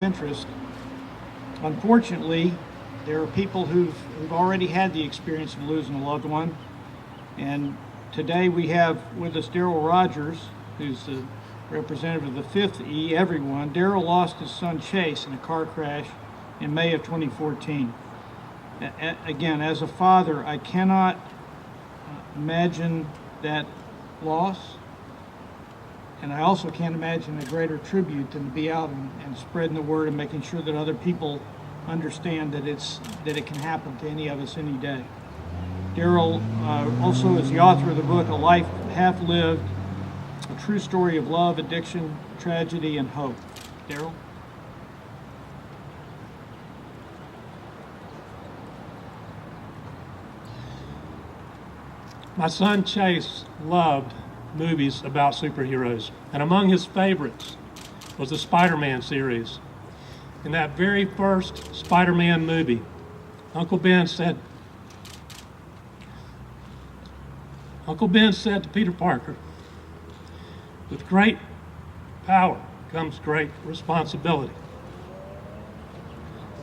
interest. Unfortunately, there are people who've already had the experience of losing a loved one. And today we have with us Darryl Rodgers, who's the representative of the fifth E, everyone. Darryl lost his son Chase in a car crash in May of 2014. Again, as a father, I cannot imagine that loss. And I also can't imagine a greater tribute than to be out and spreading the word and making sure that other people understand that it can happen to any of us any day. Darryl also is the author of the book, A Life Half Lived, a true story of love, addiction, tragedy, and hope. Darryl? My son Chase loved movies about superheroes, and among his favorites was the Spider-Man series. In that very first Spider-Man movie, Uncle Ben said to Peter Parker, "With great power comes great responsibility.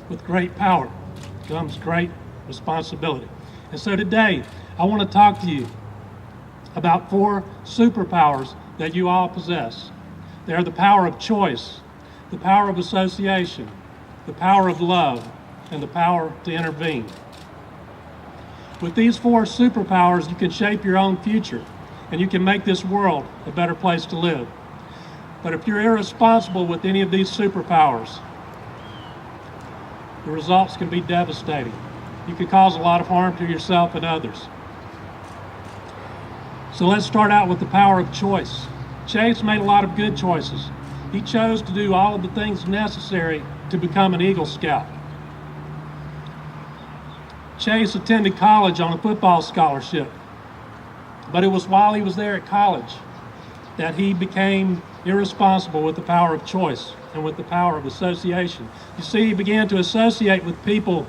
With great power comes great responsibility." And so today, I want to talk to you about 4 superpowers that you all possess. They are the power of choice, the power of association, the power of love, and the power to intervene. With these 4 superpowers, you can shape your own future, and you can make this world a better place to live. But if you're irresponsible with any of these superpowers, the results can be devastating. You can cause a lot of harm to yourself and others. So let's start out with the power of choice. Chase made a lot of good choices. He chose to do all of the things necessary to become an Eagle Scout. Chase attended college on a football scholarship, but it was while he was there at college that he became irresponsible with the power of choice and with the power of association. You see, he began to associate with people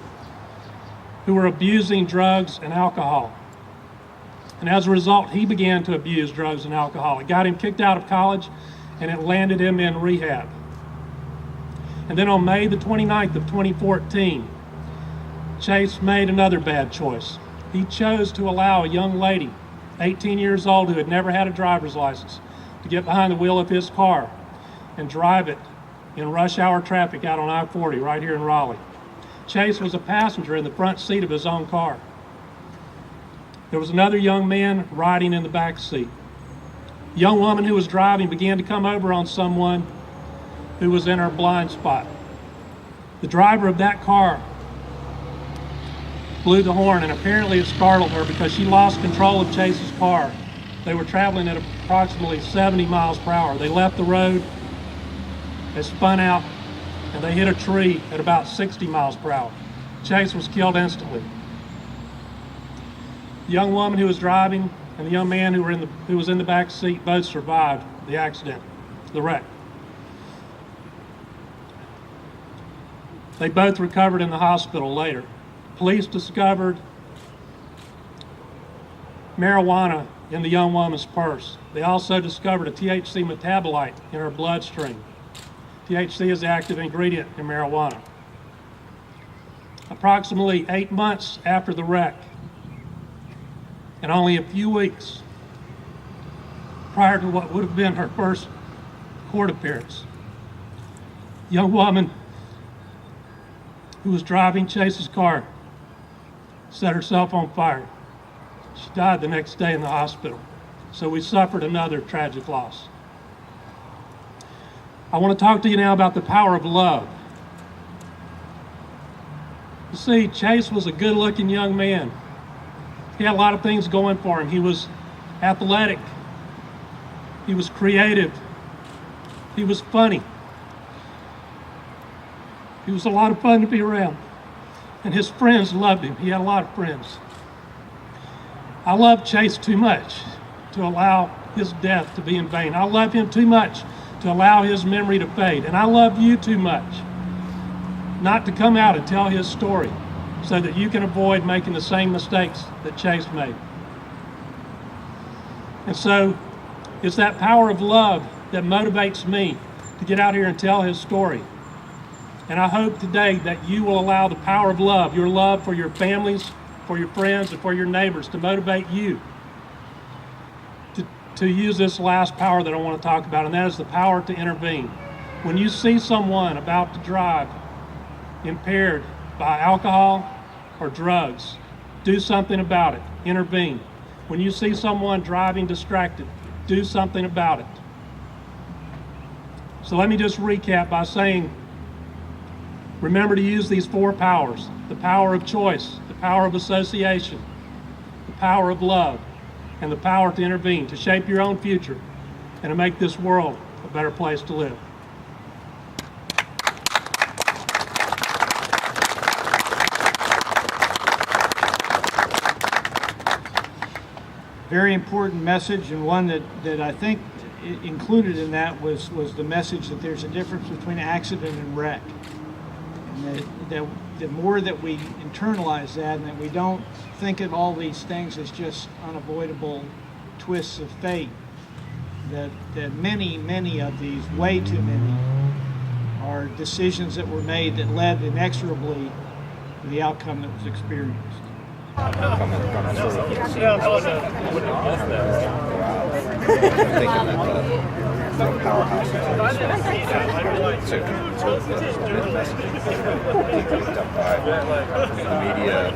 who were abusing drugs and alcohol. And as a result, he began to abuse drugs and alcohol. It got him kicked out of college, and it landed him in rehab. And then on May the 29th of 2014, Chase made another bad choice. He chose to allow a young lady, 18 years old, who had never had a driver's license, to get behind the wheel of his car and drive it in rush hour traffic out on I-40 right here in Raleigh. Chase was a passenger in the front seat of his own car. There was another young man riding in the back seat. The young woman who was driving began to come over on someone who was in her blind spot. The driver of that car blew the horn, and apparently it startled her because she lost control of Chase's car. They were traveling at approximately 70 miles per hour. They left the road, they spun out, and they hit a tree at about 60 miles per hour. Chase was killed instantly. The young woman who was driving and the young man who was in the back seat both survived the accident, the wreck. They both recovered in the hospital later. Police discovered marijuana in the young woman's purse. They also discovered a THC metabolite in her bloodstream. THC is the active ingredient in marijuana. Approximately 8 months after the wreck, and only a few weeks prior to what would have been her first court appearance, the young woman who was driving Chase's car set herself on fire. She died the next day in the hospital. So we suffered another tragic loss. I want to talk to you now about the power of love. You see, Chase was a good-looking young man. He had a lot of things going for him. He was athletic. He was creative. He was funny. He was a lot of fun to be around. And his friends loved him. He had a lot of friends. I love Chase too much to allow his death to be in vain. I love him too much to allow his memory to fade. And I love you too much not to come out and tell his story so that you can avoid making the same mistakes that Chase made. And so it's that power of love that motivates me to get out here and tell his story. And I hope today that you will allow the power of love, your love for your families, for your friends, and for your neighbors to motivate you to use this last power that I want to talk about, and that is the power to intervene. When you see someone about to drive impaired by alcohol or drugs, do something about it. Intervene. When you see someone driving distracted, do something about it. So let me just recap by saying, remember to use these 4 powers: the power of choice, the power of association, the power of love, and the power to intervene, to shape your own future and to make this world a better place to live. Very important message, and one that I think included in that was the message that there's a difference between accident and wreck. And that the more that we internalize that, and that we don't think of all these things as just unavoidable twists of fate, that many of these, way too many, are decisions that were made that led inexorably to the outcome that was experienced. Media,